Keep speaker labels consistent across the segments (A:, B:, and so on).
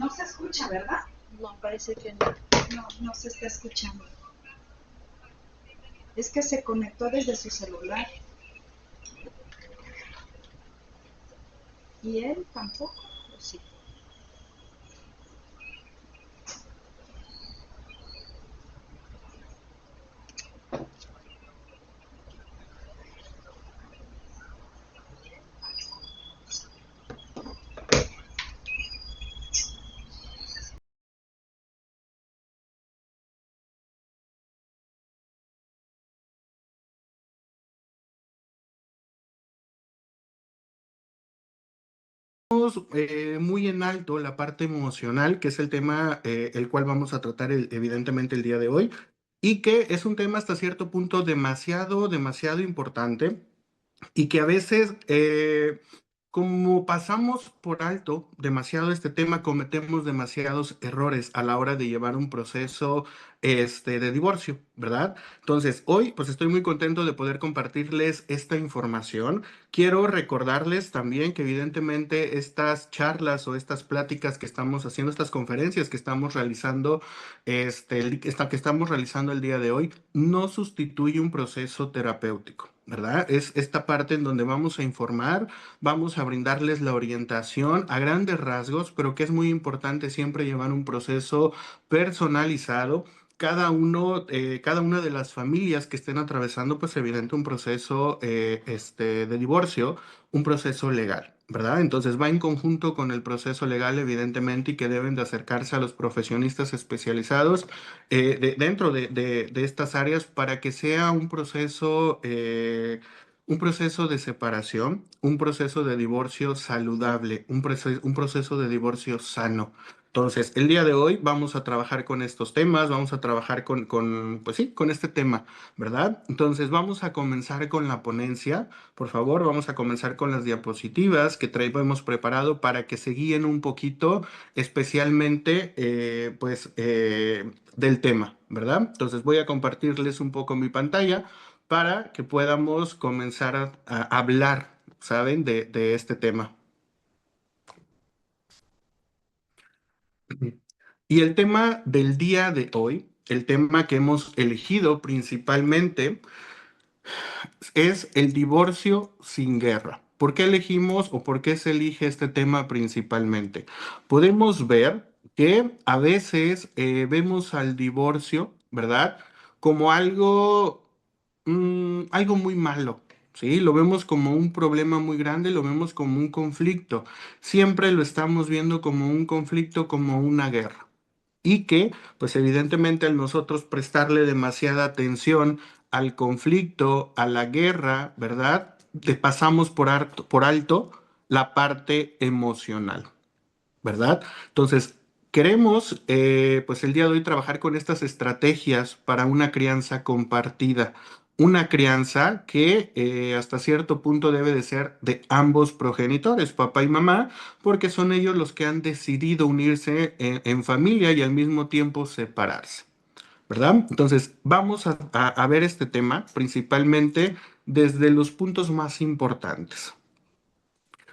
A: No se escucha, ¿verdad?
B: No, parece que no.
A: No, no se está escuchando. Es que se conectó desde su celular. ¿Y él tampoco? ¿O sí?
C: Muy en alto la parte emocional, que es el tema el cual vamos a tratar evidentemente el día de hoy, y que es un tema hasta cierto punto demasiado, demasiado importante y que a veces, como pasamos por alto demasiado este tema, cometemos demasiados errores a la hora de llevar un proceso de divorcio, ¿verdad? Entonces, hoy pues estoy muy contento de poder compartirles esta información. Quiero recordarles también que evidentemente estas charlas o estas pláticas que estamos haciendo, estas conferencias que estamos realizando, que estamos realizando el día de hoy, no sustituye un proceso terapéutico, ¿verdad? Es esta parte en donde vamos a informar, vamos a brindarles la orientación a grandes rasgos, pero que es muy importante siempre llevar un proceso personalizado. Cada una de las familias que estén atravesando, pues evidente, un proceso de divorcio, un proceso legal, ¿verdad? Entonces va en conjunto con el proceso legal, evidentemente, y que deben de acercarse a los profesionistas especializados dentro de estas áreas para que sea un proceso de separación, un proceso de divorcio saludable, un proceso de divorcio sano. Entonces, el día de hoy vamos a trabajar con estos temas, vamos a trabajar pues sí, con este tema, ¿verdad? Entonces, vamos a comenzar con la ponencia. Por favor, vamos a comenzar con las diapositivas que traemos preparado para que se guíen un poquito, especialmente, del tema, ¿verdad? Entonces, voy a compartirles un poco mi pantalla para que podamos comenzar a hablar, ¿saben?, de este tema. Y el tema del día de hoy, el tema que hemos elegido principalmente, es el divorcio sin guerra. ¿Por qué elegimos o por qué se elige este tema principalmente? Podemos ver que a veces vemos al divorcio, ¿verdad?, como algo muy malo. Sí, lo vemos como un problema muy grande, lo vemos como un conflicto. Siempre lo estamos viendo como un conflicto, como una guerra. Y que, pues evidentemente al nosotros prestarle demasiada atención al conflicto, a la guerra, ¿verdad? Te pasamos por alto la parte emocional, ¿verdad? Entonces, queremos, pues el día de hoy trabajar con estas estrategias para una crianza compartida. Una crianza que hasta cierto punto debe de ser de ambos progenitores, papá y mamá, porque son ellos los que han decidido unirse en familia y al mismo tiempo separarse, ¿verdad? Entonces, vamos a ver este tema principalmente desde los puntos más importantes.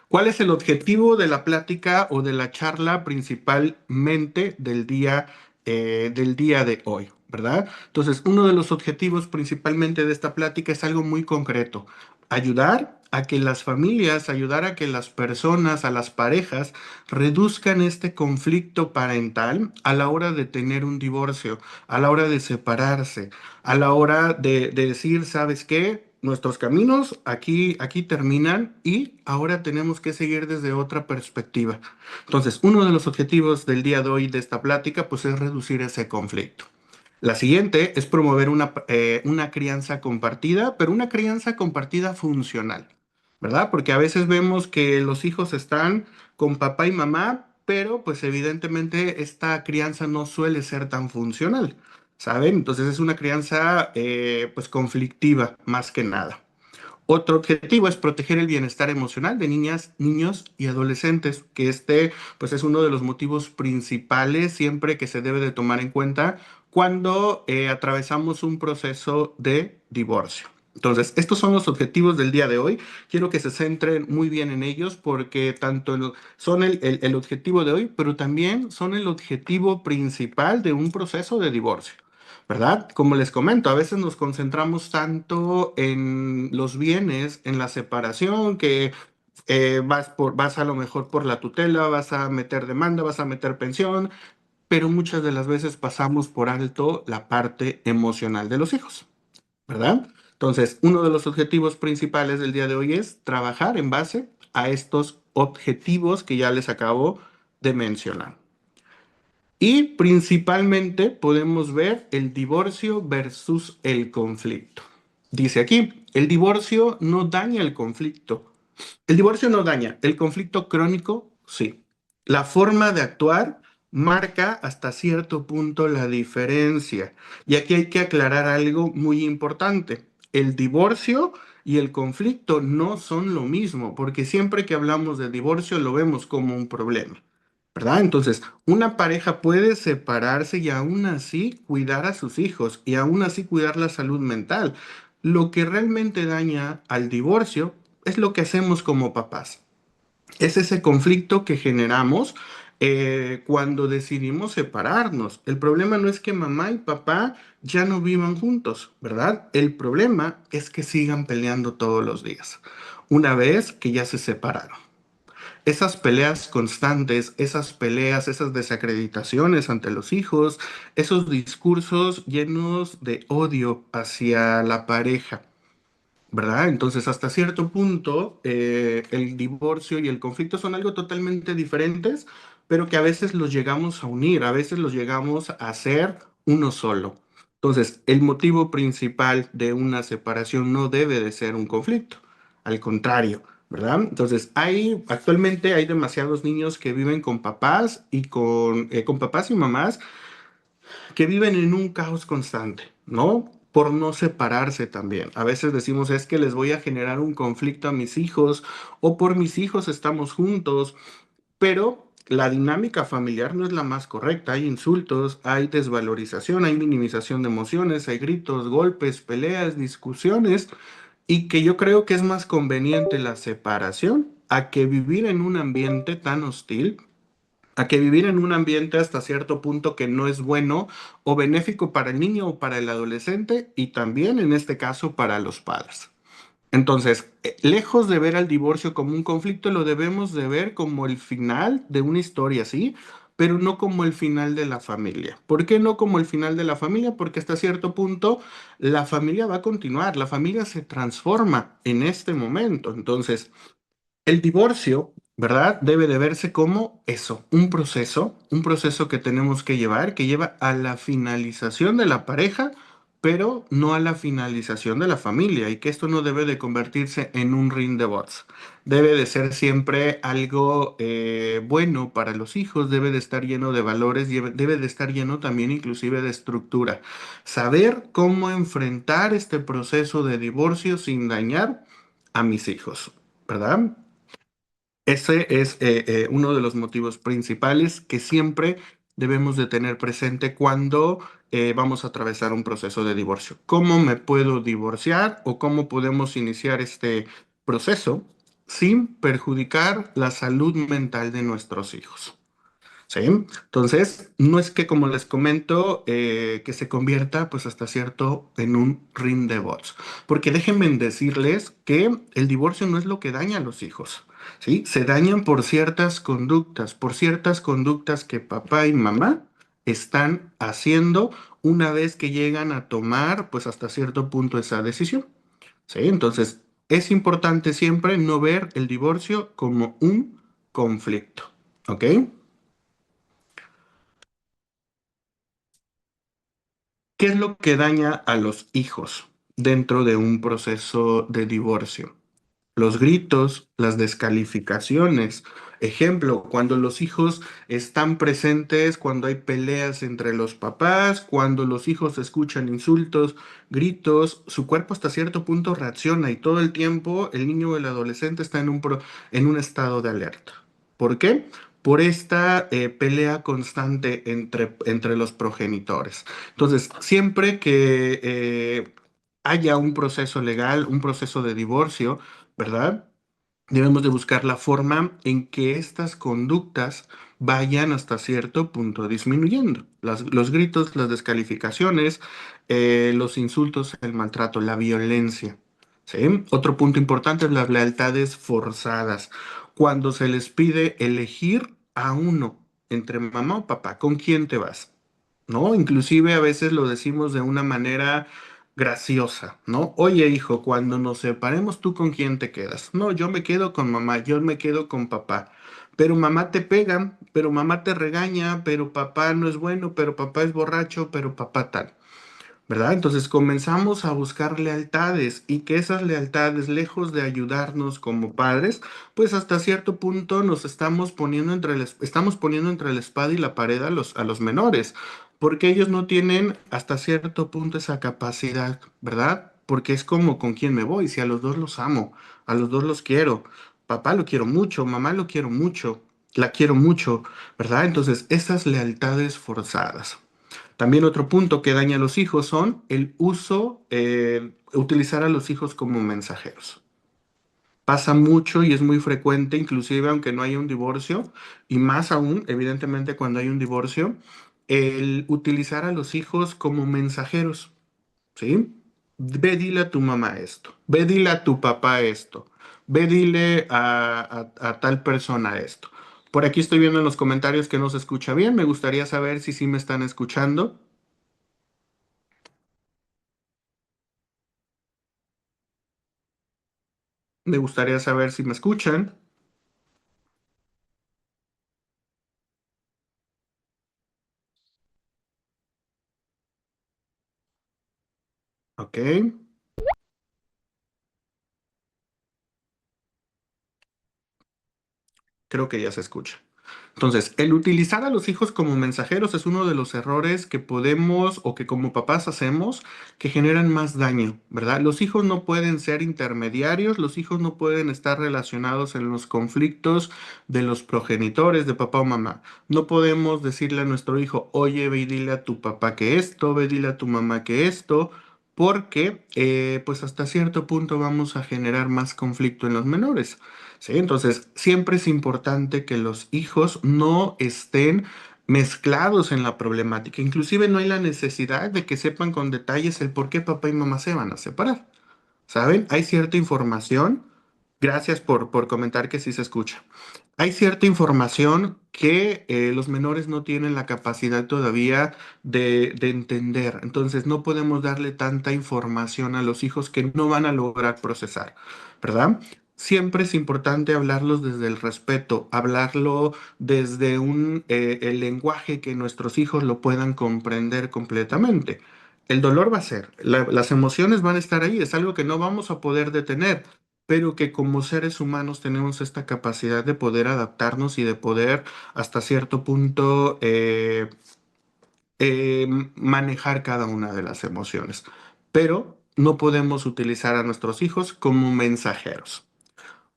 C: ¿Cuál es el objetivo de la plática o de la charla principalmente del día de hoy, ¿verdad? Entonces, uno de los objetivos principalmente de esta plática es algo muy concreto: ayudar a que las familias, ayudar a que las personas, a las parejas, reduzcan este conflicto parental a la hora de tener un divorcio, a la hora de separarse, a la hora de decir, ¿sabes qué? Nuestros caminos aquí terminan y ahora tenemos que seguir desde otra perspectiva. Entonces, uno de los objetivos del día de hoy de esta plática, pues es reducir ese conflicto. La siguiente es promover una crianza compartida, pero una crianza compartida funcional, ¿verdad? Porque a veces vemos que los hijos están con papá y mamá, pero pues evidentemente esta crianza no suele ser tan funcional, ¿saben? Entonces es una crianza pues conflictiva más que nada. Otro objetivo es proteger el bienestar emocional de niñas, niños y adolescentes, que pues es uno de los motivos principales siempre que se debe de tomar en cuenta cuando atravesamos un proceso de divorcio. Entonces, estos son los objetivos del día de hoy. Quiero que se centren muy bien en ellos porque son el objetivo de hoy, pero también son el objetivo principal de un proceso de divorcio, ¿verdad? Como les comento, a veces nos concentramos tanto en los bienes, en la separación, que vas a lo mejor por la tutela, vas a meter demanda, vas a meter pensión, pero muchas de las veces pasamos por alto la parte emocional de los hijos. ¿Verdad? Entonces, uno de los objetivos principales del día de hoy es trabajar en base a estos objetivos que ya les acabo de mencionar. Y principalmente podemos ver el divorcio versus el conflicto. Dice aquí, el divorcio no daña el conflicto. El divorcio no daña, el conflicto crónico sí. La forma de actuar marca hasta cierto punto la diferencia. Y aquí hay que aclarar algo muy importante. El divorcio y el conflicto no son lo mismo, porque siempre que hablamos de divorcio lo vemos como un problema, ¿verdad? Entonces, una pareja puede separarse y aún así cuidar a sus hijos y aún así cuidar la salud mental. Lo que realmente daña al divorcio es lo que hacemos como papás. Es ese conflicto que generamos cuando decidimos separarnos. El problema no es que mamá y papá ya no vivan juntos, ¿verdad? El problema es que sigan peleando todos los días, una vez que ya se separaron. Esas peleas constantes, esas peleas, esas desacreditaciones ante los hijos, esos discursos llenos de odio hacia la pareja, ¿verdad? Entonces, hasta cierto punto, el divorcio y el conflicto son algo totalmente diferentes, pero que a veces los llegamos a unir, a veces los llegamos a hacer uno solo. Entonces, el motivo principal de una separación no debe de ser un conflicto, al contrario, ¿verdad? Entonces, actualmente hay demasiados niños que viven con papás y con papás y mamás que viven en un caos constante, ¿no? Por no separarse también. A veces decimos es que les voy a generar un conflicto a mis hijos o por mis hijos estamos juntos, pero la dinámica familiar no es la más correcta. Hay insultos, hay desvalorización, hay minimización de emociones, hay gritos, golpes, peleas, discusiones y que yo creo que es más conveniente la separación a que vivir en un ambiente tan hostil, a que vivir en un ambiente hasta cierto punto que no es bueno o benéfico para el niño o para el adolescente y también en este caso para los padres. Entonces, lejos de ver al divorcio como un conflicto, lo debemos de ver como el final de una historia, ¿sí? Pero no como el final de la familia. ¿Por qué no como el final de la familia? Porque hasta cierto punto la familia va a continuar, la familia se transforma en este momento. Entonces, el divorcio, ¿verdad? Debe de verse como eso, un proceso que tenemos que llevar, que lleva a la finalización de la pareja, pero no a la finalización de la familia, y que esto no debe de convertirse en un ring de bots. Debe de ser siempre algo bueno para los hijos, debe de estar lleno de valores, debe de estar lleno también inclusive de estructura. Saber cómo enfrentar este proceso de divorcio sin dañar a mis hijos, ¿verdad? Ese es uno de los motivos principales que siempre debemos de tener presente cuando vamos a atravesar un proceso de divorcio. ¿Cómo me puedo divorciar o cómo podemos iniciar este proceso sin perjudicar la salud mental de nuestros hijos? ¿Sí? Entonces, no es que, como les comento, que se convierta, pues hasta cierto, en un ring de bots. Porque déjenme decirles que el divorcio no es lo que daña a los hijos, ¿sí? Se dañan por ciertas conductas que papá y mamá están haciendo una vez que llegan a tomar, pues hasta cierto punto, esa decisión, ¿sí? Entonces, es importante siempre no ver el divorcio como un conflicto, ¿ok? ¿Qué es lo que daña a los hijos dentro de un proceso de divorcio? Los gritos, las descalificaciones. Ejemplo, cuando los hijos están presentes, cuando hay peleas entre los papás, cuando los hijos escuchan insultos, gritos, su cuerpo hasta cierto punto reacciona y todo el tiempo el niño o el adolescente está en un estado de alerta. ¿Por qué? Por esta pelea constante entre los progenitores. Entonces, siempre que haya un proceso legal, un proceso de divorcio, ¿verdad? Debemos de buscar la forma en que estas conductas vayan hasta cierto punto disminuyendo. Los gritos, las descalificaciones, los insultos, el maltrato, la violencia. ¿Sí? Otro punto importante es las lealtades forzadas. Cuando se les pide elegir a uno entre mamá o papá, ¿con quién te vas? ¿No? Inclusive a veces lo decimos de una manera graciosa, ¿no? Oye, hijo, cuando nos separemos, ¿tú con quién te quedas? No, yo me quedo con mamá, yo me quedo con papá. Pero mamá te pega, pero mamá te regaña, pero papá no es bueno, pero papá es borracho, pero papá tal. ¿Verdad? Entonces comenzamos a buscar lealtades y que esas lealtades, lejos de ayudarnos como padres, pues hasta cierto punto nos estamos poniendo estamos poniendo entre la espada y la pared a los menores, porque ellos no tienen hasta cierto punto esa capacidad, ¿verdad? Porque es como con quién me voy, si a los dos los amo, a los dos los quiero, papá lo quiero mucho, mamá lo quiero mucho, la quiero mucho, ¿verdad? Entonces, esas lealtades forzadas. También otro punto que daña a los hijos son el uso, utilizar a los hijos como mensajeros. Pasa mucho y es muy frecuente, inclusive aunque no haya un divorcio, y más aún, evidentemente, cuando hay un divorcio, el utilizar a los hijos como mensajeros, ¿sí? Ve, dile a tu mamá esto, ve, dile a tu papá esto, ve, dile a tal persona esto. Por aquí estoy viendo en los comentarios que no se escucha bien, me gustaría saber si sí me están escuchando. Me gustaría saber si me escuchan. Ok, creo que ya se escucha. Entonces, el utilizar a los hijos como mensajeros es uno de los errores que podemos o que como papás hacemos que generan más daño, ¿verdad? Los hijos no pueden ser intermediarios, los hijos no pueden estar relacionados en los conflictos de los progenitores de papá o mamá. No podemos decirle a nuestro hijo, oye, ve y dile a tu papá que esto, ve y dile a tu mamá que esto, porque pues hasta cierto punto vamos a generar más conflicto en los menores. ¿Sí? Entonces, siempre es importante que los hijos no estén mezclados en la problemática. Inclusive no hay la necesidad de que sepan con detalles el por qué papá y mamá se van a separar. ¿Saben? Hay cierta información. Gracias por comentar que sí se escucha. Hay cierta información que los menores no tienen la capacidad todavía de entender. Entonces no podemos darle tanta información a los hijos que no van a lograr procesar, ¿verdad? Siempre es importante hablarlos desde el respeto, hablarlo desde el lenguaje que nuestros hijos lo puedan comprender completamente. El dolor va a ser, las emociones van a estar ahí, es algo que no vamos a poder detener, pero que como seres humanos tenemos esta capacidad de poder adaptarnos y de poder hasta cierto punto manejar cada una de las emociones. Pero no podemos utilizar a nuestros hijos como mensajeros.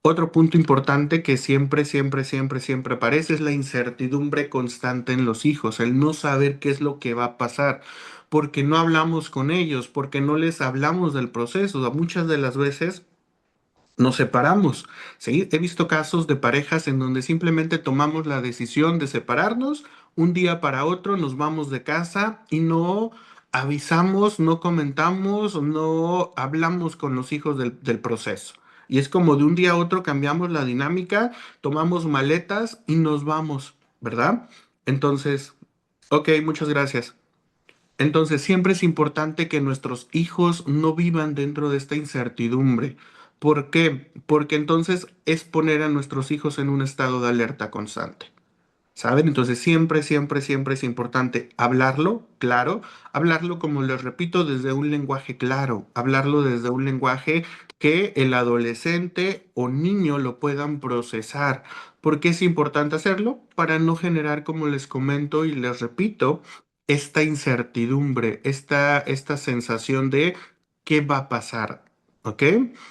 C: Otro punto importante que siempre, siempre, siempre, siempre aparece es la incertidumbre constante en los hijos, el no saber qué es lo que va a pasar, porque no hablamos con ellos, porque no les hablamos del proceso. O sea, muchas de las veces nos separamos, ¿sí? He visto casos de parejas en donde simplemente tomamos la decisión de separarnos, un día para otro nos vamos de casa y no avisamos, no comentamos, no hablamos con los hijos del proceso. Y es como de un día a otro cambiamos la dinámica, tomamos maletas y nos vamos, ¿verdad? Entonces, ok, muchas gracias. Entonces, siempre es importante que nuestros hijos no vivan dentro de esta incertidumbre. ¿Por qué? Porque entonces es poner a nuestros hijos en un estado de alerta constante. ¿Saben? Entonces siempre, siempre, siempre es importante hablarlo, claro, hablarlo, como les repito, desde un lenguaje claro, hablarlo desde un lenguaje que el adolescente o niño lo puedan procesar. ¿Por qué es importante hacerlo? Para no generar, como les comento y les repito, esta incertidumbre, esta sensación de qué va a pasar. ¿Ok?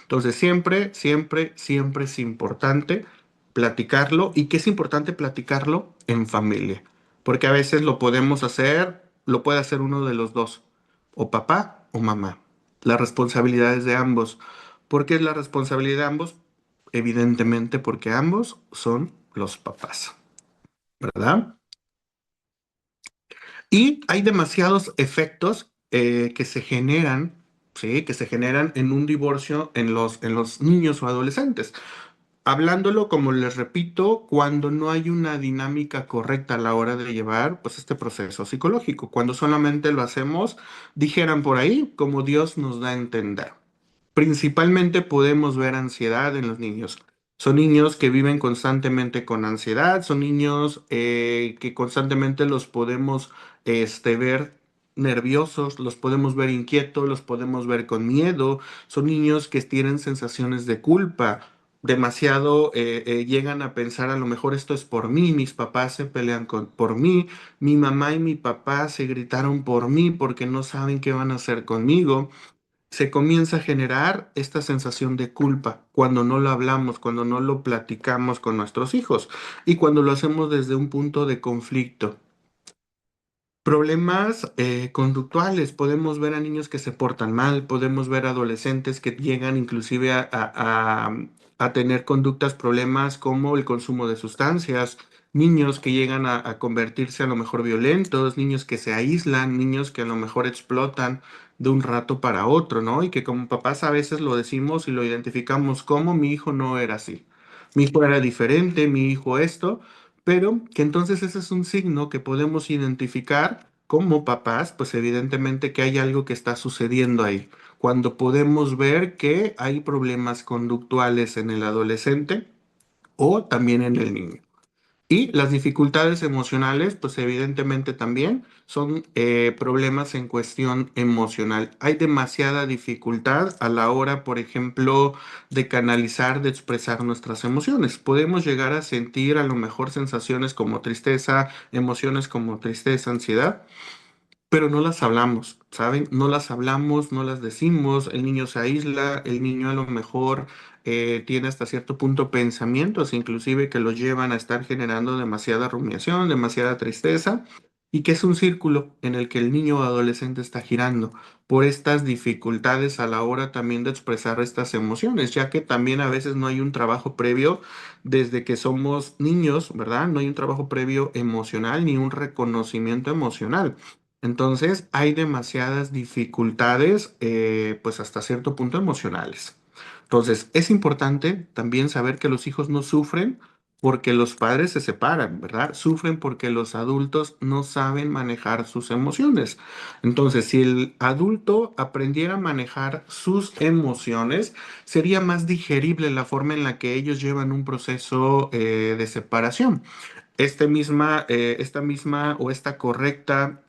C: Entonces siempre, siempre, siempre es importante platicarlo y que es importante platicarlo en familia, porque a veces lo podemos hacer, lo puede hacer uno de los dos, o papá o mamá. La responsabilidad es de ambos. ¿Por qué es la responsabilidad de ambos? Evidentemente porque ambos son los papás, ¿verdad? Y hay demasiados efectos que se generan, ¿sí? Que se generan en un divorcio en los niños o adolescentes. Hablándolo, como les repito, cuando no hay una dinámica correcta a la hora de llevar, pues, este proceso psicológico, cuando solamente lo hacemos, dijeran por ahí, como Dios nos da a entender. Principalmente podemos ver ansiedad en los niños. Son niños que viven constantemente con ansiedad, son niños que constantemente los podemos ver nerviosos, los podemos ver inquietos, los podemos ver con miedo, son niños que tienen sensaciones de culpa, demasiado llegan a pensar a lo mejor esto es por mí, mis papás se pelean por mí, mi mamá y mi papá se gritaron por mí porque no saben qué van a hacer conmigo. Se comienza a generar esta sensación de culpa cuando no lo hablamos, cuando no lo platicamos con nuestros hijos y cuando lo hacemos desde un punto de conflicto. Problemas conductuales, podemos ver a niños que se portan mal, podemos ver adolescentes que llegan inclusive a tener conductas, problemas como el consumo de sustancias, niños que llegan a convertirse a lo mejor violentos, niños que se aíslan, niños que a lo mejor explotan de un rato para otro, ¿no? Y que como papás a veces lo decimos y lo identificamos como mi hijo no era así, mi hijo era diferente, mi hijo esto. Pero que entonces ese es un signo que podemos identificar como papás, pues evidentemente que hay algo que está sucediendo ahí. Cuando podemos ver que hay problemas conductuales en el adolescente o también en el niño. Y las dificultades emocionales, pues evidentemente también son problemas en cuestión emocional. Hay demasiada dificultad a la hora, por ejemplo, de canalizar, de expresar nuestras emociones. Podemos llegar a sentir a lo mejor sensaciones como tristeza, emociones como tristeza, ansiedad, pero no las hablamos, ¿saben? No las hablamos, no las decimos, el niño se aísla, el niño a lo mejor tiene hasta cierto punto pensamientos, inclusive que los llevan a estar generando demasiada rumiación, demasiada tristeza, y que es un círculo en el que el niño o adolescente está girando por estas dificultades a la hora también de expresar estas emociones, ya que también a veces no hay un trabajo previo desde que somos niños, ¿verdad? No hay un trabajo previo emocional ni un reconocimiento emocional. Entonces, hay demasiadas dificultades, pues hasta cierto punto emocionales. Entonces, es importante también saber que los hijos no sufren porque los padres se separan, ¿verdad? Sufren porque los adultos no saben manejar sus emociones. Entonces, si el adulto aprendiera a manejar sus emociones, sería más digerible la forma en la que ellos llevan un proceso de separación. Esta misma o esta correcta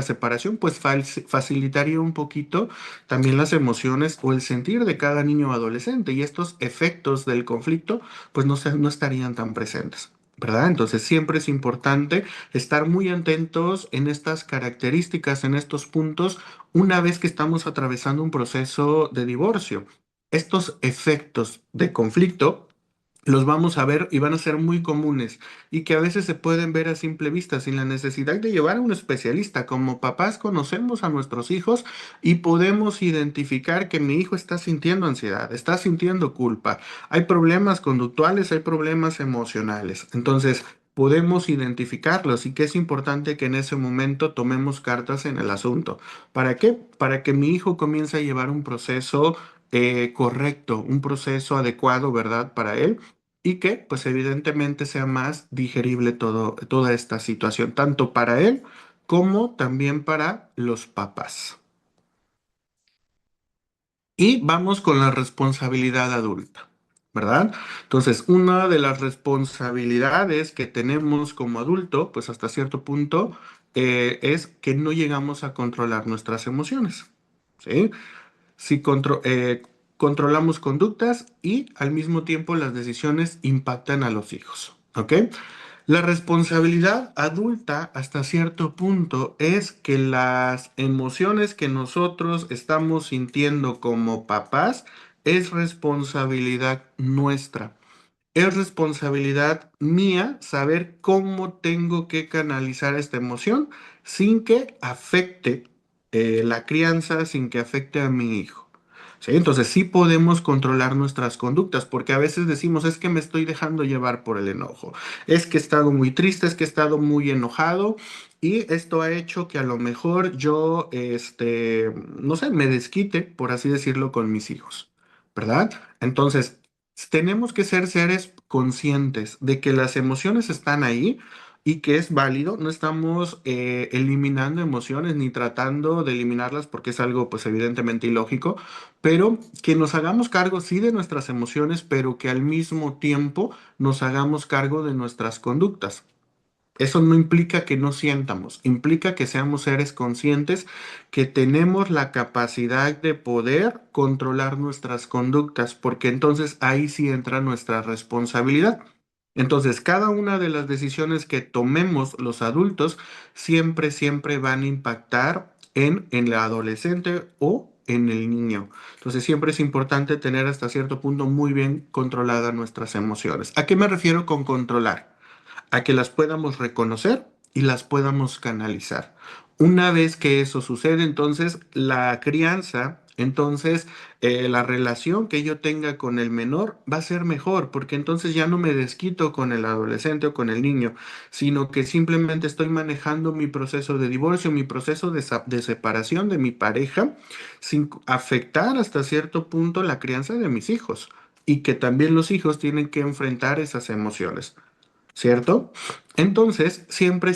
C: separación, pues facilitaría un poquito también las emociones o el sentir de cada niño o adolescente y estos efectos del conflicto, pues no estarían tan presentes. ¿Verdad? Entonces siempre es importante estar muy atentos en estas características, en estos puntos, una vez que estamos atravesando un proceso de divorcio. Estos efectos de conflicto los vamos a ver y van a ser muy comunes y que a veces se pueden ver a simple vista sin la necesidad de llevar a un especialista. Como papás conocemos a nuestros hijos y podemos identificar que mi hijo está sintiendo ansiedad, está sintiendo culpa, hay problemas conductuales, hay problemas emocionales. Entonces, podemos identificarlos y que es importante que en ese momento tomemos cartas en el asunto. ¿Para qué? Para que mi hijo comience a llevar un proceso correcto, un proceso adecuado, ¿verdad? Para él y que pues evidentemente sea más digerible toda esta situación, tanto para él como también para los papás. Y vamos con la responsabilidad adulta, ¿verdad? Entonces, una de las responsabilidades que tenemos como adulto, pues hasta cierto punto, es que no llegamos a controlar nuestras emociones, ¿sí? Si controlamos conductas y al mismo tiempo las decisiones impactan a los hijos, ¿ok? La responsabilidad adulta hasta cierto punto es que las emociones que nosotros estamos sintiendo como papás es responsabilidad nuestra. Es responsabilidad mía saber cómo tengo que canalizar esta emoción sin que afecte. la crianza sin que afecte a mi hijo. ¿Sí? Entonces sí podemos controlar nuestras conductas, porque a veces decimos, es que me estoy dejando llevar por el enojo, es que he estado muy triste, es que he estado muy enojado y esto ha hecho que a lo mejor yo, no sé, me desquite, por así decirlo, con mis hijos, ¿verdad? Entonces, tenemos que ser seres conscientes de que las emociones están ahí y que es válido. No estamos eliminando emociones ni tratando de eliminarlas porque es algo pues evidentemente ilógico, pero que nos hagamos cargo sí de nuestras emociones, pero que al mismo tiempo nos hagamos cargo de nuestras conductas. Eso no implica que no sientamos, implica que seamos seres conscientes, que tenemos la capacidad de poder controlar nuestras conductas, porque entonces ahí sí entra nuestra responsabilidad. Entonces, cada una de las decisiones que tomemos los adultos siempre van a impactar en el adolescente o en el niño. Entonces, siempre es importante tener hasta cierto punto muy bien controladas nuestras emociones. ¿A qué me refiero con controlar? A que las podamos reconocer y las podamos canalizar. Una vez que eso sucede, entonces la crianza, entonces la relación que yo tenga con el menor va a ser mejor, porque entonces ya no me desquito con el adolescente o con el niño, sino que simplemente estoy manejando mi proceso de divorcio, mi proceso de separación de mi pareja, sin afectar hasta cierto punto la crianza de mis hijos, y que también los hijos tienen que enfrentar esas emociones. ¿Cierto? Entonces, siempre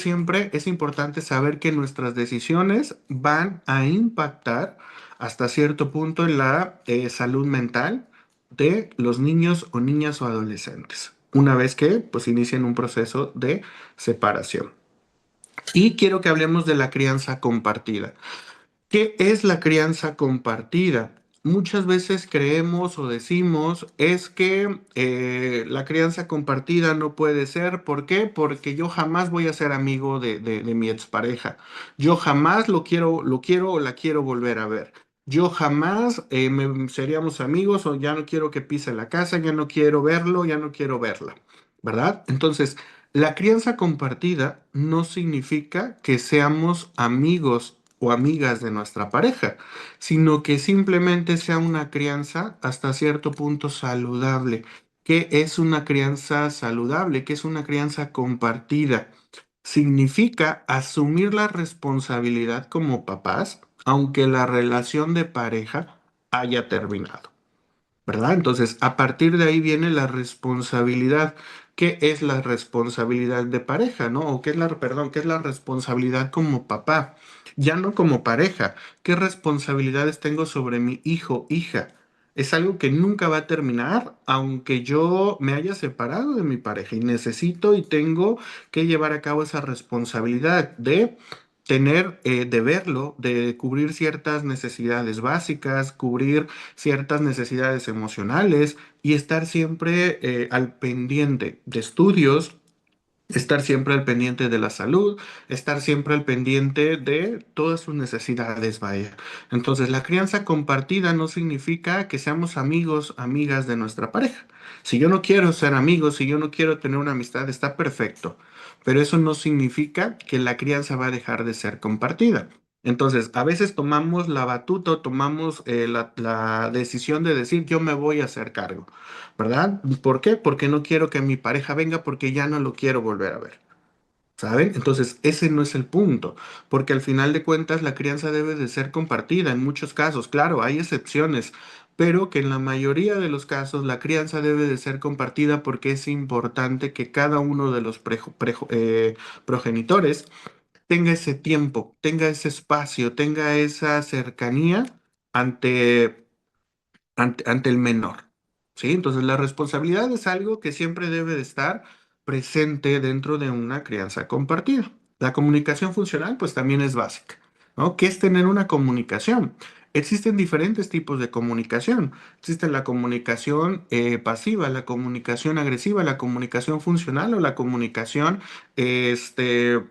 C: es importante saber que nuestras decisiones van a impactar hasta cierto punto en la salud mental de los niños o niñas o adolescentes, una vez que pues inician un proceso de separación. Y quiero que hablemos de la crianza compartida. ¿Qué es la crianza compartida? Muchas veces creemos o decimos es que la crianza compartida no puede ser. ¿Por qué? Porque yo jamás voy a ser amigo de mi expareja. Yo jamás lo quiero o la quiero volver a ver. Yo jamás seríamos amigos o ya no quiero que pise la casa, ya no quiero verlo, ya no quiero verla. ¿Verdad? Entonces, la crianza compartida no significa que seamos amigos o amigas de nuestra pareja, sino que simplemente sea una crianza hasta cierto punto saludable. ¿Qué es una crianza saludable? ¿Qué es una crianza compartida? Significa asumir la responsabilidad como papás, aunque la relación de pareja haya terminado. ¿Verdad? Entonces, a partir de ahí viene la responsabilidad. ¿Qué es la responsabilidad de pareja, no? O qué es perdón, qué es la responsabilidad como papá, ya no como pareja. ¿Qué responsabilidades tengo sobre mi hijo, hija? Es algo que nunca va a terminar, aunque yo me haya separado de mi pareja y necesito y tengo que llevar a cabo esa responsabilidad de tener, de verlo, de cubrir ciertas necesidades básicas, cubrir ciertas necesidades emocionales y estar siempre al pendiente de estudios, estar siempre al pendiente de la salud, estar siempre al pendiente de todas sus necesidades, vaya. Entonces, la crianza compartida no significa que seamos amigos, amigas de nuestra pareja. Si yo no quiero ser amigos, si yo no quiero tener una amistad, está perfecto. Pero eso no significa que la crianza va a dejar de ser compartida. Entonces, a veces tomamos la batuta o tomamos la decisión de decir yo me voy a hacer cargo. ¿Verdad? ¿Por qué? Porque no quiero que mi pareja venga porque ya no lo quiero volver a ver. ¿Saben? Entonces, ese no es el punto, porque al final de cuentas la crianza debe de ser compartida en muchos casos. Claro, hay excepciones, pero que en la mayoría de los casos la crianza debe de ser compartida porque es importante que cada uno de los progenitores tenga ese tiempo, tenga ese espacio, tenga esa cercanía ante ante el menor. ¿Sí? Entonces la responsabilidad es algo que siempre debe de estar presente dentro de una crianza compartida. La comunicación funcional pues también es básica, ¿no? ¿Qué es tener una comunicación? Existen diferentes tipos de comunicación. Existe la comunicación pasiva, la comunicación agresiva, la comunicación funcional o la comunicación este,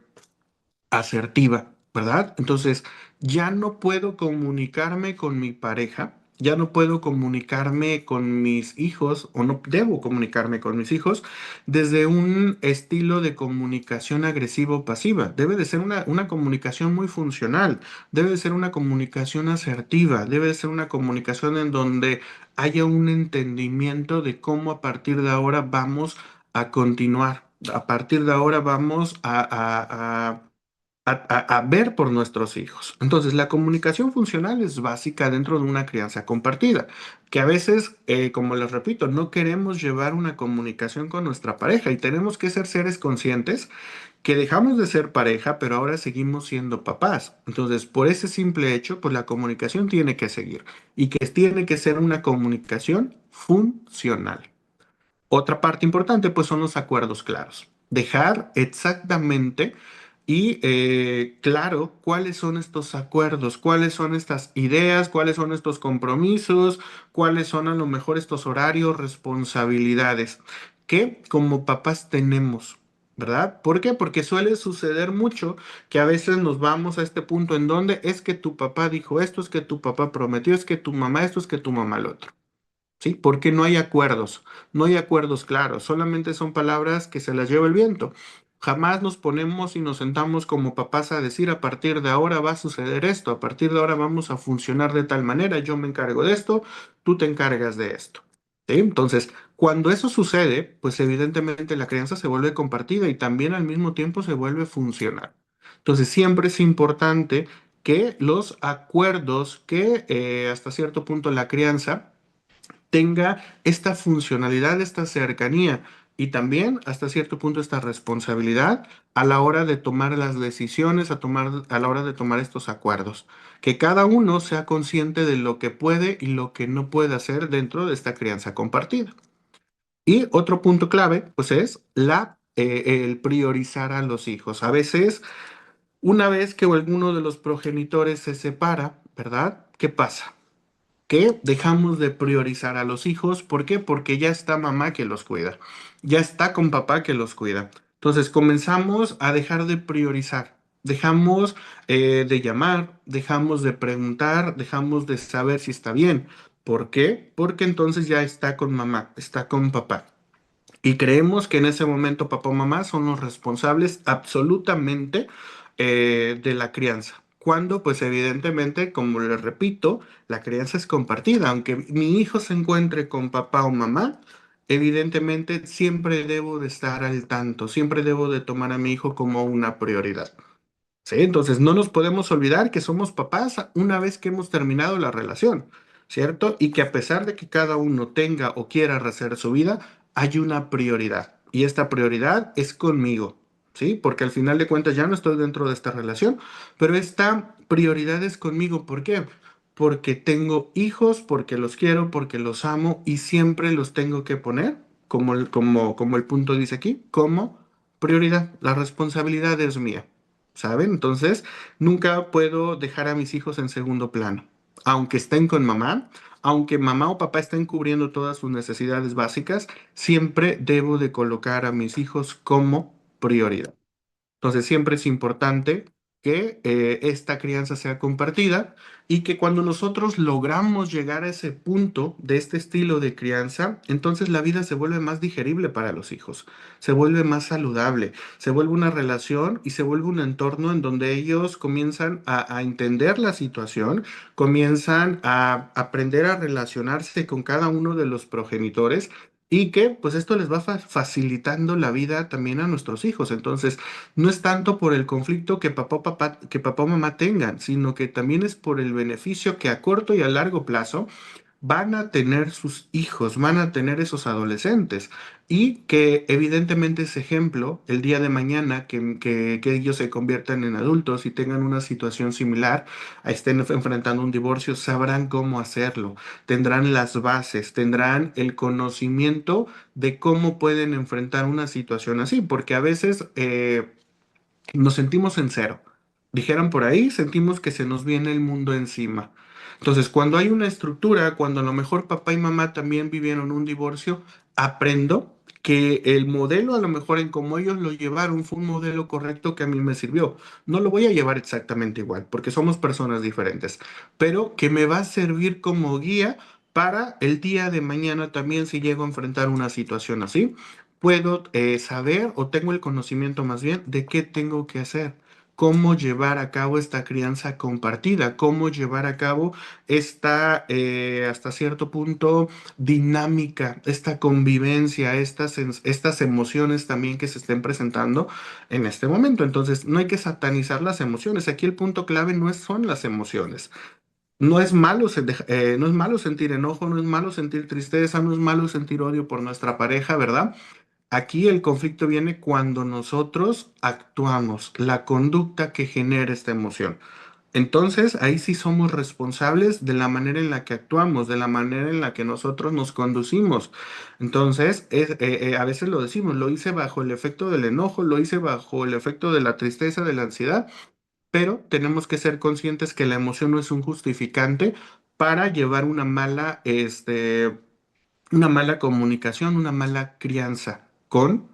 C: asertiva, ¿verdad? Entonces, ya no puedo comunicarme con mi pareja Ya no puedo comunicarme con mis hijos o no debo comunicarme con mis hijos desde un estilo de comunicación agresivo-pasiva. Debe de ser una comunicación muy funcional, debe de ser una comunicación asertiva, debe de ser una comunicación en donde haya un entendimiento de cómo a partir de ahora vamos a continuar. A partir de ahora vamos a ver por nuestros hijos. Entonces, la comunicación funcional es básica dentro de una crianza compartida, que a veces, como les repito, no queremos llevar una comunicación con nuestra pareja y tenemos que ser seres conscientes que dejamos de ser pareja, pero ahora seguimos siendo papás. Entonces, por ese simple hecho, pues la comunicación tiene que seguir y que tiene que ser una comunicación funcional. Otra parte importante, pues, son los acuerdos claros. Dejar exactamente y claro cuáles son estos acuerdos, cuáles son estas ideas, cuáles son estos compromisos, cuáles son a lo mejor estos horarios, responsabilidades que como papás tenemos. ¿Verdad? ¿Por qué? Porque suele suceder mucho que a veces nos vamos a este punto en donde es que tu papá dijo esto, es que tu papá prometió, es que tu mamá esto, es que tu mamá lo otro. ¿Sí? Porque no hay acuerdos, no hay acuerdos claros, solamente son palabras que se las lleva el viento. Jamás nos ponemos y nos sentamos como papás a decir a partir de ahora va a suceder esto, a partir de ahora vamos a funcionar de tal manera, yo me encargo de esto, tú te encargas de esto. ¿Sí? Entonces, cuando eso sucede, pues evidentemente la crianza se vuelve compartida y también al mismo tiempo se vuelve funcional. Entonces, siempre es importante que los acuerdos que hasta cierto punto la crianza tenga esta funcionalidad, esta cercanía y también hasta cierto punto esta responsabilidad a la hora de tomar las decisiones, a la hora de tomar estos acuerdos. Que cada uno sea consciente de lo que puede y lo que no puede hacer dentro de esta crianza compartida. Y otro punto clave, pues es el priorizar a los hijos. A veces, una vez que alguno de los progenitores se separa, ¿verdad? ¿Qué pasa? Que dejamos de priorizar a los hijos. ¿Por qué? Porque ya está mamá que los cuida, ya está con papá que los cuida. Entonces comenzamos a dejar de priorizar, dejamos de llamar, dejamos de preguntar, dejamos de saber si está bien. ¿Por qué? Porque entonces ya está con mamá, está con papá. Y creemos que en ese momento papá o mamá son los responsables absolutamente de la crianza. Cuando, pues evidentemente, como les repito, la crianza es compartida. Aunque mi hijo se encuentre con papá o mamá, evidentemente siempre debo de estar al tanto, siempre debo de tomar a mi hijo como una prioridad. ¿Sí? Entonces no nos podemos olvidar que somos papás una vez que hemos terminado la relación, ¿cierto? Y que a pesar de que cada uno tenga o quiera rehacer su vida, hay una prioridad. Y esta prioridad es conmigo, ¿sí? Porque al final de cuentas ya no estoy dentro de esta relación, pero esta prioridad es conmigo. ¿Por qué? Porque tengo hijos, porque los quiero, porque los amo y siempre los tengo que poner, como el punto dice aquí, como prioridad. La responsabilidad es mía. ¿Saben? Entonces, nunca puedo dejar a mis hijos en segundo plano. Aunque estén con mamá, aunque mamá o papá estén cubriendo todas sus necesidades básicas, siempre debo de colocar a mis hijos como prioridad. Entonces siempre es importante que esta crianza sea compartida y que cuando nosotros logramos llegar a ese punto de este estilo de crianza, entonces la vida se vuelve más digerible para los hijos, se vuelve más saludable, se vuelve una relación y se vuelve un entorno en donde ellos comienzan a entender la situación, comienzan a aprender a relacionarse con cada uno de los progenitores. Y que pues esto les va facilitando la vida también a nuestros hijos. Entonces, no es tanto por el conflicto que papá o mamá tengan, sino que también es por el beneficio que a corto y a largo plazo van a tener sus hijos, van a tener esos adolescentes y que evidentemente ese ejemplo, el día de mañana, que ellos se conviertan en adultos y tengan una situación similar, estén enfrentando un divorcio, sabrán cómo hacerlo, tendrán las bases, tendrán el conocimiento de cómo pueden enfrentar una situación así, porque a veces nos sentimos en cero. Dijeran por ahí, sentimos que se nos viene el mundo encima. Entonces, cuando hay una estructura, cuando a lo mejor papá y mamá también vivieron un divorcio, aprendo que el modelo a lo mejor en cómo ellos lo llevaron fue un modelo correcto que a mí me sirvió. No lo voy a llevar exactamente igual, porque somos personas diferentes, pero que me va a servir como guía para el día de mañana también si llego a enfrentar una situación así. Puedo saber o tengo el conocimiento más bien de qué tengo que hacer, cómo llevar a cabo esta crianza compartida, cómo llevar a cabo esta, hasta cierto punto, dinámica, esta convivencia, estas emociones también que se estén presentando en este momento. Entonces, no hay que satanizar las emociones. Aquí el punto clave son las emociones. No es malo, no es malo sentir enojo, no es malo sentir tristeza, no es malo sentir odio por nuestra pareja, ¿verdad? Aquí el conflicto viene cuando nosotros actuamos, la conducta que genera esta emoción. Entonces, ahí sí somos responsables de la manera en la que actuamos, de la manera en la que nosotros nos conducimos. Entonces, a veces lo decimos, lo hice bajo el efecto del enojo, lo hice bajo el efecto de la tristeza, de la ansiedad, pero tenemos que ser conscientes que la emoción no es un justificante para llevar una mala comunicación, una mala crianza con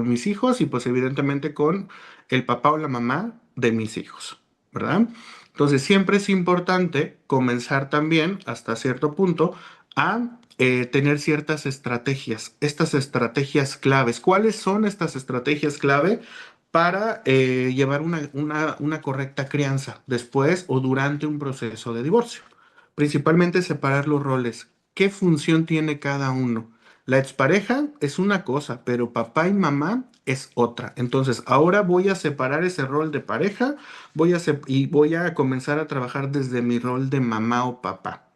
C: mis hijos y pues evidentemente con el papá o la mamá de mis hijos, ¿verdad? Entonces siempre es importante comenzar también hasta cierto punto a tener ciertas estrategias, estas estrategias claves. ¿Cuáles son estas estrategias clave para llevar una correcta crianza después o durante un proceso de divorcio? Principalmente separar los roles. ¿Qué función tiene cada uno? La expareja es una cosa, pero papá y mamá es otra. Entonces, ahora voy a separar ese rol de pareja, y voy a comenzar a trabajar desde mi rol de mamá o papá,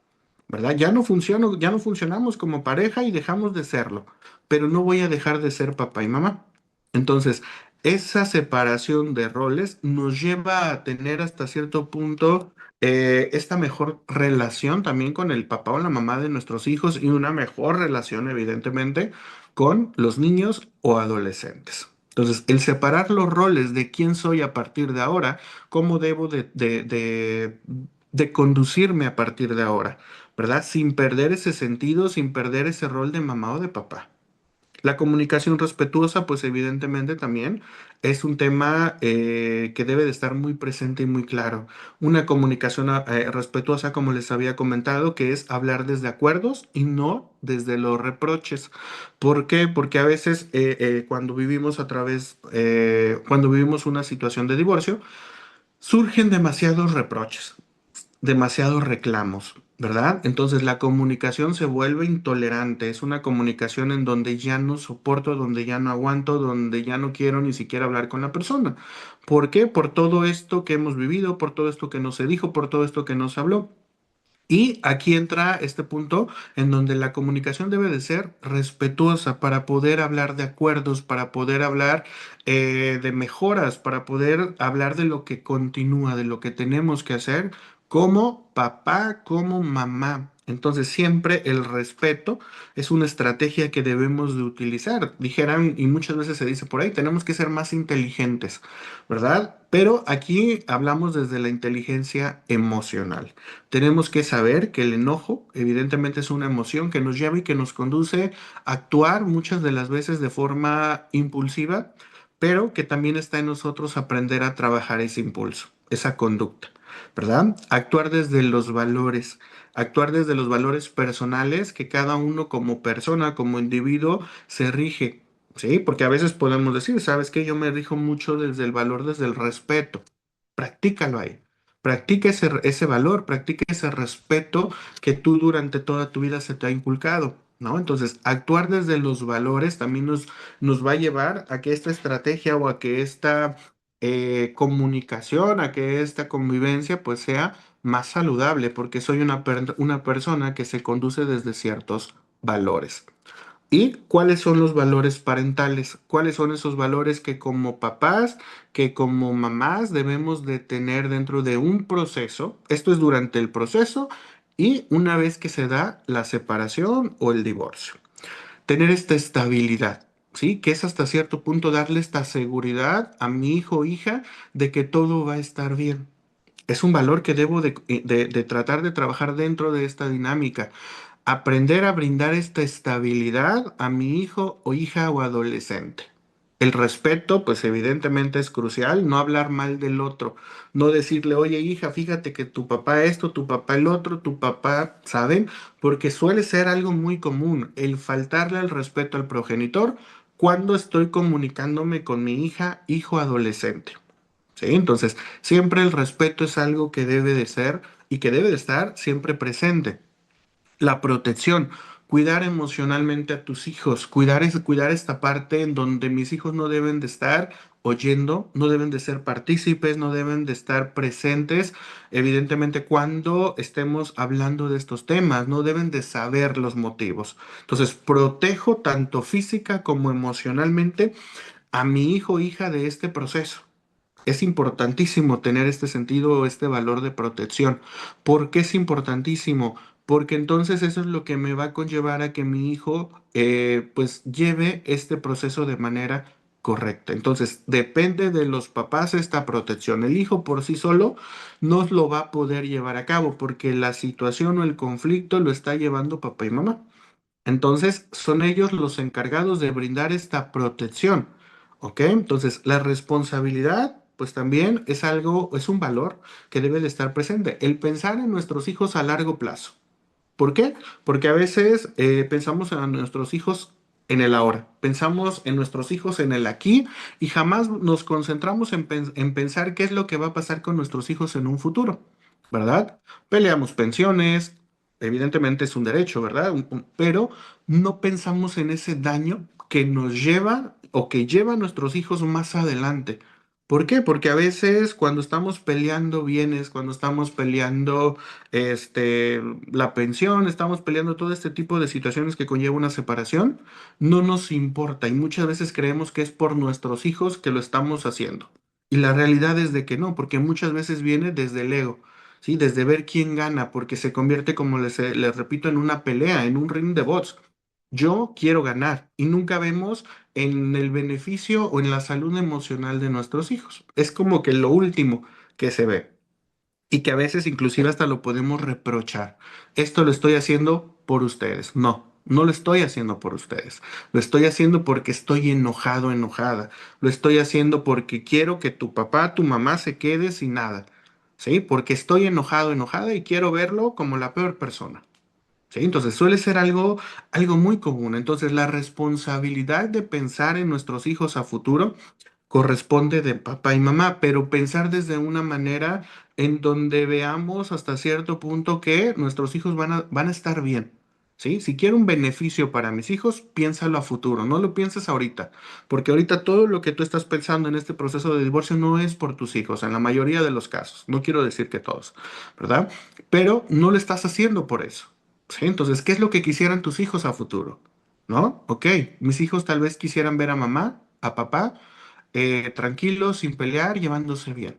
C: ¿verdad? Ya no funcionamos como pareja y dejamos de serlo, pero no voy a dejar de ser papá y mamá. Entonces, esa separación de roles nos lleva a tener hasta cierto punto esta mejor relación también con el papá o la mamá de nuestros hijos y una mejor relación, evidentemente, con los niños o adolescentes. Entonces, el separar los roles de quién soy a partir de ahora, cómo debo de conducirme a partir de ahora, ¿verdad? Sin perder ese sentido, sin perder ese rol de mamá o de papá. La comunicación respetuosa, pues evidentemente también es un tema que debe de estar muy presente y muy claro. Una comunicación respetuosa, como les había comentado, que es hablar desde acuerdos y no desde los reproches. ¿Por qué? Porque a veces cuando cuando vivimos una situación de divorcio, surgen demasiados reproches, demasiados reclamos, ¿verdad? Entonces la comunicación se vuelve intolerante, es una comunicación en donde ya no soporto, donde ya no aguanto, donde ya no quiero ni siquiera hablar con la persona. ¿Por qué? Por todo esto que hemos vivido, por todo esto que no se dijo, por todo esto que no se habló. Y aquí entra este punto en donde la comunicación debe de ser respetuosa para poder hablar de acuerdos, para poder hablar de mejoras, para poder hablar de lo que continúa, de lo que tenemos que hacer como papá, como mamá. Entonces siempre el respeto es una estrategia que debemos de utilizar. Dijeran, y muchas veces se dice por ahí, tenemos que ser más inteligentes, ¿verdad? Pero aquí hablamos desde la inteligencia emocional. Tenemos que saber que el enojo evidentemente es una emoción que nos lleva y que nos conduce a actuar muchas de las veces de forma impulsiva, pero que también está en nosotros aprender a trabajar ese impulso, esa conducta, ¿verdad? Actuar desde los valores personales que cada uno como persona, como individuo, se rige. Sí, porque a veces podemos decir, ¿sabes qué? Yo me rijo mucho desde el valor, desde el respeto. Practícalo ahí. Practica ese valor, practica ese respeto que tú durante toda tu vida se te ha inculcado, ¿no? Entonces, actuar desde los valores también nos va a llevar a que esta estrategia o a que esta comunicación, a que esta convivencia pues sea más saludable, porque soy una persona que se conduce desde ciertos valores. ¿Y cuáles son los valores parentales? ¿Cuáles son esos valores que como papás, que como mamás debemos de tener dentro de un proceso? Esto es durante el proceso y una vez que se da la separación o el divorcio. Tener esta estabilidad, ¿sí? Que es hasta cierto punto darle esta seguridad a mi hijo o hija de que todo va a estar bien. Es un valor que debo de tratar de trabajar dentro de esta dinámica. Aprender a brindar esta estabilidad a mi hijo o hija o adolescente. El respeto, pues evidentemente es crucial, no hablar mal del otro, no decirle, oye hija, fíjate que tu papá esto, tu papá el otro, tu papá, ¿saben? Porque suele ser algo muy común el faltarle el respeto al progenitor cuando estoy comunicándome con mi hija, hijo adolescente. ¿Sí? Entonces, siempre el respeto es algo que debe de ser y que debe de estar siempre presente. La protección, cuidar emocionalmente a tus hijos, cuidar esta parte en donde mis hijos no deben de estar oyendo, no deben de ser partícipes, no deben de estar presentes, evidentemente cuando estemos hablando de estos temas, no deben de saber los motivos. Entonces, protejo tanto física como emocionalmente a mi hijo o hija de este proceso. Es importantísimo tener este sentido, este valor de protección. ¿Por qué es importantísimo? Porque entonces eso es lo que me va a conllevar a que mi hijo pues lleve este proceso de manera correcta. Entonces depende de los papás esta protección. El hijo por sí solo no lo va a poder llevar a cabo porque la situación o el conflicto lo está llevando papá y mamá. Entonces, son ellos los encargados de brindar esta protección, ¿ok? Entonces, la responsabilidad, pues también es algo, es un valor que debe de estar presente. El pensar en nuestros hijos a largo plazo. ¿Por qué? Porque a veces pensamos en nuestros hijos en el ahora, pensamos en nuestros hijos en el aquí y jamás nos concentramos en pensar qué es lo que va a pasar con nuestros hijos en un futuro, ¿verdad? Peleamos pensiones, evidentemente es un derecho, ¿verdad? Pero no pensamos en ese daño que nos lleva o que lleva a nuestros hijos más adelante. ¿Por qué? Porque a veces cuando estamos peleando bienes, cuando estamos peleando este, la pensión, estamos peleando todo este tipo de situaciones que conlleva una separación, no nos importa y muchas veces creemos que es por nuestros hijos que lo estamos haciendo. Y la realidad es de que no, porque muchas veces viene desde el ego, ¿sí? Desde ver quién gana, porque se convierte, como les repito, en una pelea, en un ring de bots. Yo quiero ganar y nunca vemos en el beneficio o en la salud emocional de nuestros hijos. Es como que lo último que se ve y que a veces inclusive hasta lo podemos reprochar. Esto lo estoy haciendo por ustedes. No, no lo estoy haciendo por ustedes. Lo estoy haciendo porque estoy enojado, enojada. Lo estoy haciendo porque quiero que tu papá, tu mamá se quede sin nada. ¿Sí? Porque estoy enojado, enojada y quiero verlo como la peor persona. ¿Sí? Entonces suele ser algo muy común. Entonces la responsabilidad de pensar en nuestros hijos a futuro corresponde de papá y mamá, pero pensar desde una manera en donde veamos hasta cierto punto que nuestros hijos van a estar bien. ¿Sí? Si quiero un beneficio para mis hijos, piénsalo a futuro, no lo pienses ahorita, porque ahorita todo lo que tú estás pensando en este proceso de divorcio no es por tus hijos, en la mayoría de los casos, no quiero decir que todos, ¿verdad? Pero no lo estás haciendo por eso. ¿Sí? Entonces, ¿qué es lo que quisieran tus hijos a futuro? ¿No? Ok, mis hijos tal vez quisieran ver a mamá, a papá, tranquilos, sin pelear, llevándose bien,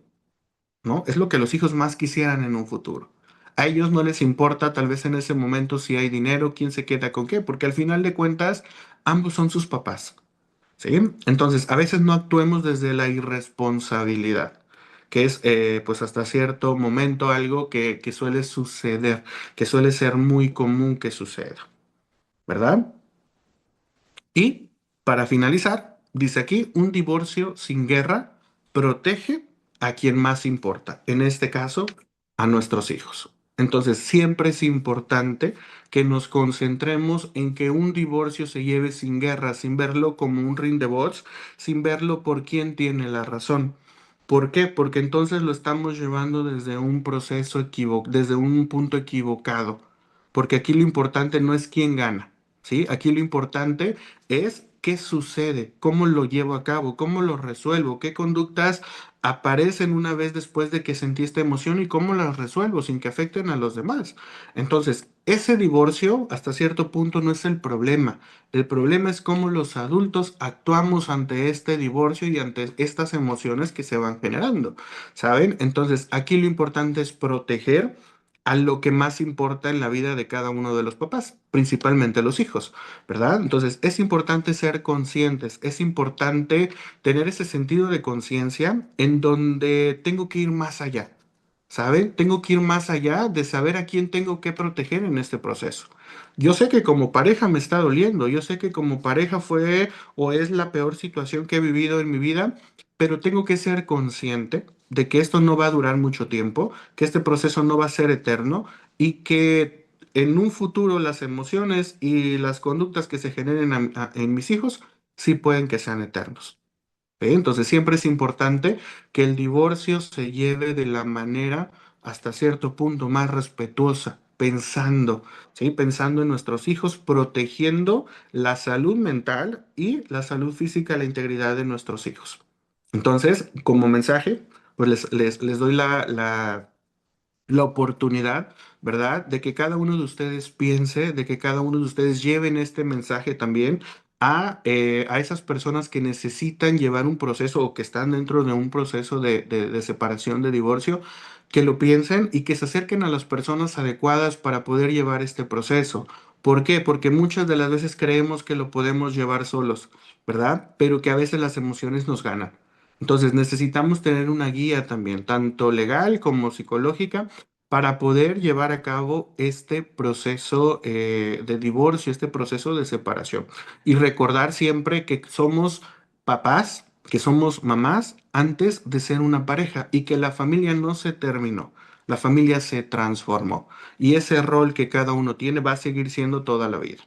C: ¿no? Es lo que los hijos más quisieran en un futuro. A ellos no les importa tal vez en ese momento si hay dinero, quién se queda con qué, porque al final de cuentas ambos son sus papás, ¿sí? Entonces, a veces no actuemos desde la irresponsabilidad, que es pues hasta cierto momento algo que suele suceder, que suele ser muy común que suceda, ¿verdad? Y para finalizar, dice aquí, un divorcio sin guerra protege a quien más importa, en este caso, a nuestros hijos. Entonces, siempre es importante que nos concentremos en que un divorcio se lleve sin guerra, sin verlo como un ring de bots, sin verlo por quién tiene la razón. ¿Por qué? Porque entonces lo estamos llevando desde un proceso desde un punto equivocado. Porque aquí lo importante no es quién gana, ¿sí? Aquí lo importante es qué sucede, cómo lo llevo a cabo, cómo lo resuelvo, qué conductas aparecen una vez después de que sentí esta emoción y cómo las resuelvo sin que afecten a los demás. Entonces, ese divorcio hasta cierto punto no es el problema. El problema es cómo los adultos actuamos ante este divorcio y ante estas emociones que se van generando, ¿saben? Entonces, aquí lo importante es proteger a lo que más importa en la vida de cada uno de los papás, principalmente los hijos, ¿verdad? Entonces es importante ser conscientes, es importante tener ese sentido de conciencia en donde tengo que ir más allá, ¿saben? Tengo que ir más allá de saber a quién tengo que proteger en este proceso. Yo sé que como pareja me está doliendo, yo sé que como pareja fue o es la peor situación que he vivido en mi vida, pero tengo que ser consciente de que esto no va a durar mucho tiempo, que este proceso no va a ser eterno y que en un futuro las emociones y las conductas que se generen en mis hijos sí pueden que sean eternos. Entonces siempre es importante que el divorcio se lleve de la manera hasta cierto punto más respetuosa, pensando, ¿sí? Pensando en nuestros hijos, protegiendo la salud mental y la salud física, la integridad de nuestros hijos. Entonces, como mensaje, pues les doy la oportunidad, ¿verdad? De que cada uno de ustedes piense, de que cada uno de ustedes lleven este mensaje también a esas personas que necesitan llevar un proceso o que están dentro de un proceso de separación, de divorcio, que lo piensen y que se acerquen a las personas adecuadas para poder llevar este proceso. ¿Por qué? Porque muchas de las veces creemos que lo podemos llevar solos, ¿verdad? Pero que a veces las emociones nos ganan. Entonces necesitamos tener una guía también, tanto legal como psicológica, para poder llevar a cabo este proceso de divorcio, este proceso de separación. Y recordar siempre que somos papás, que somos mamás antes de ser una pareja y que la familia no se terminó, la familia se transformó. Y ese rol que cada uno tiene va a seguir siendo toda la vida.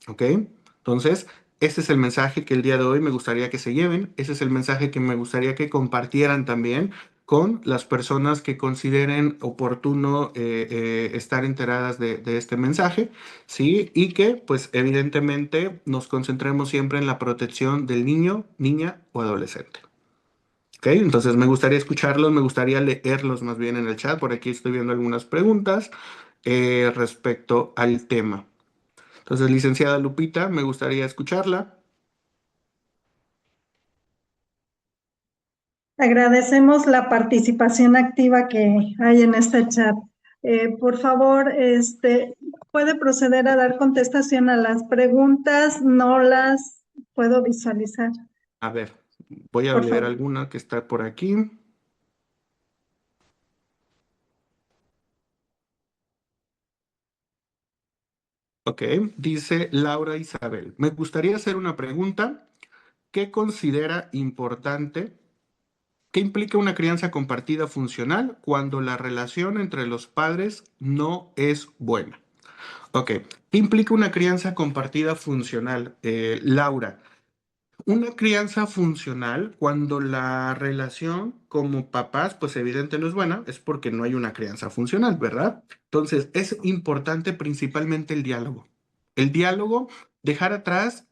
C: ¿Ok? Entonces, ese es el mensaje que el día de hoy me gustaría que se lleven, ese es el mensaje que me gustaría que compartieran también con las personas que consideren oportuno estar enteradas de este mensaje, ¿sí? Y que, pues, evidentemente nos concentremos siempre en la protección del niño, niña o adolescente. ¿Ok? Entonces, me gustaría escucharlos, me gustaría leerlos más bien en el chat, por aquí estoy viendo algunas preguntas respecto al tema. Entonces, licenciada Lupita, me gustaría escucharla.
B: Agradecemos la participación activa que hay en este chat. Por favor, puede proceder a dar contestación a las preguntas, no las puedo visualizar,
C: A ver, voy a
B: por
C: leer
B: favor.
C: alguna que está por aquí. Ok, dice Laura Isabel. Me gustaría hacer una pregunta. ¿Qué considera importante? ¿Qué implica una crianza compartida funcional cuando la relación entre los padres no es buena? Ok, ¿qué implica una crianza compartida funcional? Laura, una crianza funcional, cuando la relación como papás, pues evidente no es buena, es porque no hay una crianza funcional, ¿verdad? Entonces, es importante principalmente el diálogo. El diálogo, dejar atrás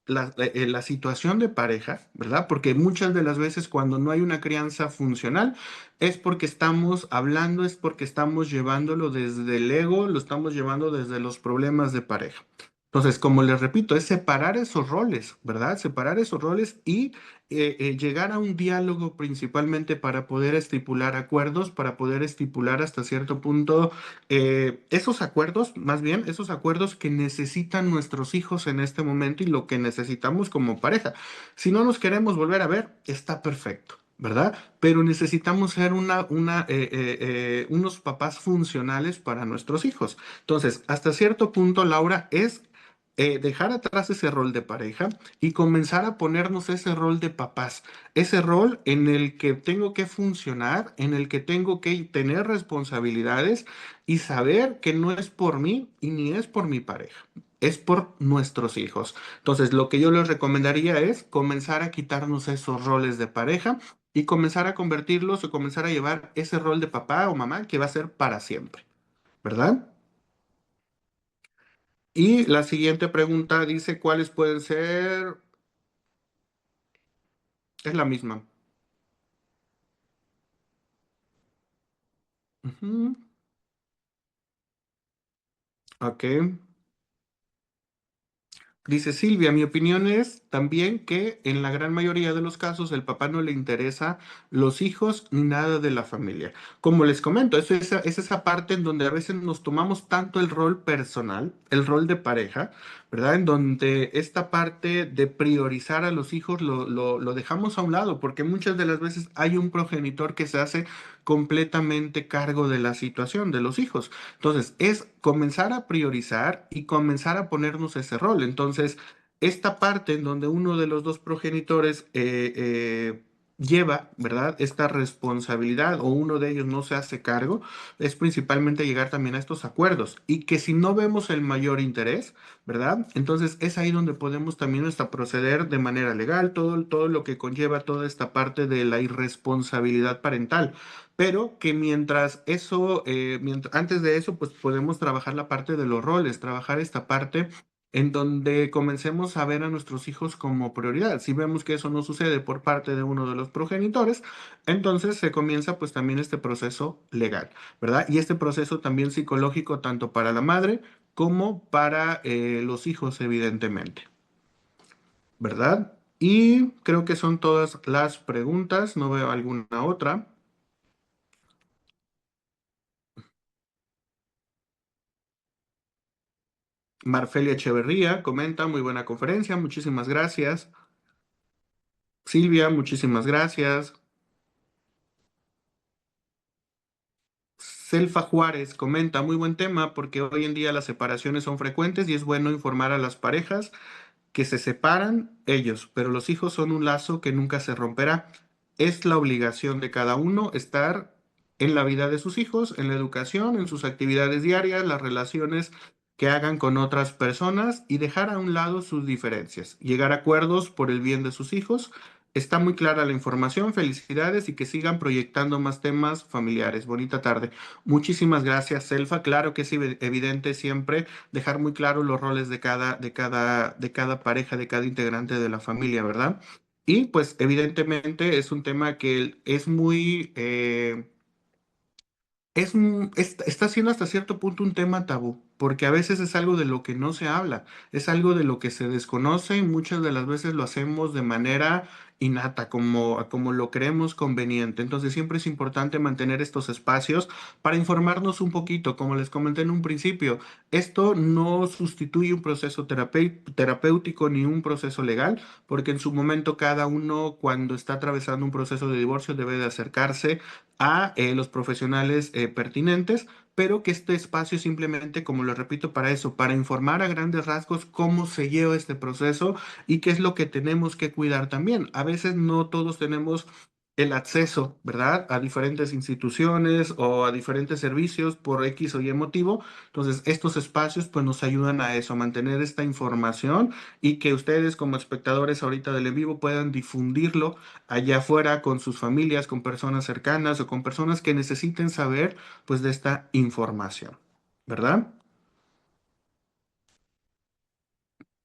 C: la situación de pareja, ¿verdad? Porque muchas de las veces cuando no hay una crianza funcional es porque estamos hablando, es porque estamos llevándolo desde el ego, lo estamos llevando desde los problemas de pareja. Entonces, como les repito, es separar esos roles, ¿verdad? Separar esos roles y llegar a un diálogo principalmente para poder estipular acuerdos, para poder estipular hasta cierto punto esos acuerdos, más bien, esos acuerdos que necesitan nuestros hijos en este momento y lo que necesitamos como pareja. Si no nos queremos volver a ver, está perfecto. ¿Verdad? Pero necesitamos ser unos papás funcionales para nuestros hijos. Entonces, hasta cierto punto, Laura, es dejar atrás ese rol de pareja y comenzar a ponernos ese rol de papás, ese rol en el que tengo que funcionar, en el que tengo que tener responsabilidades y saber que no es por mí y ni es por mi pareja, es por nuestros hijos. Entonces, lo que yo les recomendaría es comenzar a quitarnos esos roles de pareja y comenzar a convertirlos o comenzar a llevar ese rol de papá o mamá que va a ser para siempre, ¿verdad? Y la siguiente pregunta dice, ¿cuáles pueden ser? Es la misma. Ujú. Ok. Dice Silvia, mi opinión es también que en la gran mayoría de los casos el papá no le interesa los hijos ni nada de la familia. Como les comento, es esa parte en donde a veces nos tomamos tanto el rol personal, el rol de pareja, ¿verdad? En donde esta parte de priorizar a los hijos lo dejamos a un lado, porque muchas de las veces hay un progenitor que se hace completamente cargo de la situación de los hijos. Entonces, es comenzar a priorizar y comenzar a ponernos ese rol. Entonces, esta parte en donde uno de los dos progenitores lleva, ¿verdad? Esta responsabilidad o uno de ellos no se hace cargo, es principalmente llegar también a estos acuerdos y que si no vemos el mayor interés, ¿verdad? Entonces es ahí donde podemos también hasta proceder de manera legal, todo lo que conlleva toda esta parte de la irresponsabilidad parental. Pero que mientras eso, antes de eso, pues podemos trabajar la parte de los roles, trabajar esta parte en donde comencemos a ver a nuestros hijos como prioridad. Si vemos que eso no sucede por parte de uno de los progenitores, entonces se comienza pues también este proceso legal, ¿verdad? Y este proceso también psicológico tanto para la madre como para los hijos, evidentemente, ¿verdad? Y creo que son todas las preguntas, no veo alguna otra. Marfelia Echeverría comenta, muy buena conferencia, muchísimas gracias. Silvia, muchísimas gracias. Selfa Juárez comenta, muy buen tema porque hoy en día las separaciones son frecuentes y es bueno informar a las parejas que se separan ellos, pero los hijos son un lazo que nunca se romperá. Es la obligación de cada uno estar en la vida de sus hijos, en la educación, en sus actividades diarias, las relaciones que hagan con otras personas y dejar a un lado sus diferencias, llegar a acuerdos por el bien de sus hijos. Está muy clara la información, felicidades y que sigan proyectando más temas familiares. Bonita tarde. Muchísimas gracias, Selfa. Claro que es evidente siempre dejar muy claro los roles de cada pareja, de cada integrante de la familia, ¿verdad? Y pues evidentemente es un tema que es muy, está siendo hasta cierto punto un tema tabú, porque a veces es algo de lo que no se habla, es algo de lo que se desconoce y muchas de las veces lo hacemos de manera innata, como lo creemos conveniente. Entonces siempre es importante mantener estos espacios para informarnos un poquito, como les comenté en un principio. Esto no sustituye un proceso terapéutico ni un proceso legal, porque en su momento cada uno cuando está atravesando un proceso de divorcio debe de acercarse a los profesionales pertinentes, pero que este espacio simplemente, como lo repito, para eso, para informar a grandes rasgos cómo se lleva este proceso y qué es lo que tenemos que cuidar también. A veces no todos tenemos el acceso, ¿verdad? A diferentes instituciones o a diferentes servicios por X o Y motivo. Entonces, estos espacios pues nos ayudan a eso, a mantener esta información y que ustedes como espectadores ahorita del en vivo puedan difundirlo allá afuera con sus familias, con personas cercanas o con personas que necesiten saber pues de esta información, ¿verdad?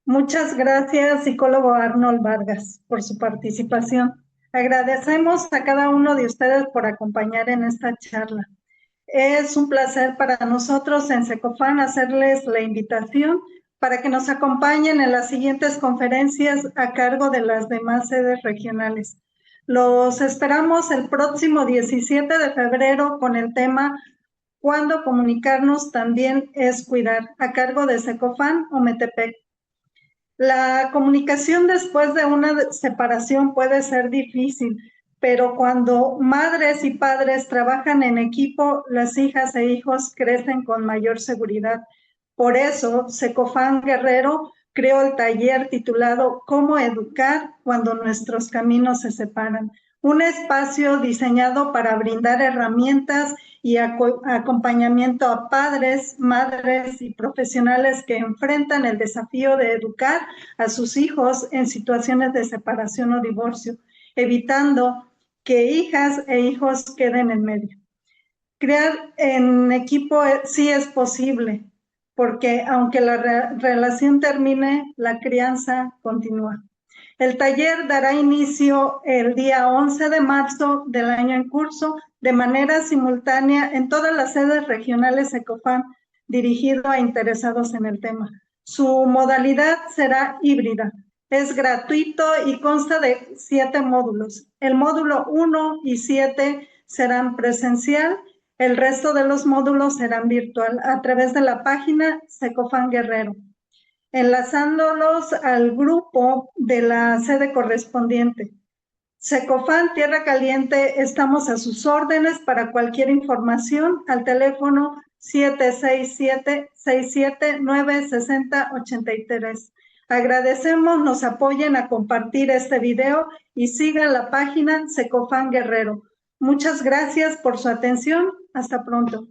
B: Muchas gracias, psicólogo Arnold Vargas, por su participación. Agradecemos a cada uno de ustedes por acompañar en esta charla. Es un placer para nosotros en Secofan hacerles la invitación para que nos acompañen en las siguientes conferencias a cargo de las demás sedes regionales. Los esperamos el próximo 17 de febrero con el tema "Cuándo comunicarnos también es cuidar", a cargo de Secofan o Metepec. La comunicación después de una separación puede ser difícil, pero cuando madres y padres trabajan en equipo, las hijas e hijos crecen con mayor seguridad. Por eso, Secofan Guerrero creó el taller titulado "Cómo educar cuando nuestros caminos se separan", un espacio diseñado para brindar herramientas y acompañamiento a padres, madres y profesionales que enfrentan el desafío de educar a sus hijos en situaciones de separación o divorcio, evitando que hijas e hijos queden en medio. Crear en equipo sí es posible, porque aunque la relación termine, la crianza continúa. El taller dará inicio el día 11 de marzo del año en curso, de manera simultánea en todas las sedes regionales Secofan, dirigido a interesados en el tema. Su modalidad será híbrida. Es gratuito y consta de 7 módulos. El módulo 1 y 7 serán presencial. El resto de los módulos serán virtual a través de la página Secofan Guerrero. enlazándolos al grupo de la sede correspondiente. Secofan Tierra Caliente, estamos a sus órdenes para cualquier información al teléfono 767-679-6083. Agradecemos nos apoyen a compartir este video y sigan la página Secofan Guerrero. Muchas gracias por su atención. Hasta pronto.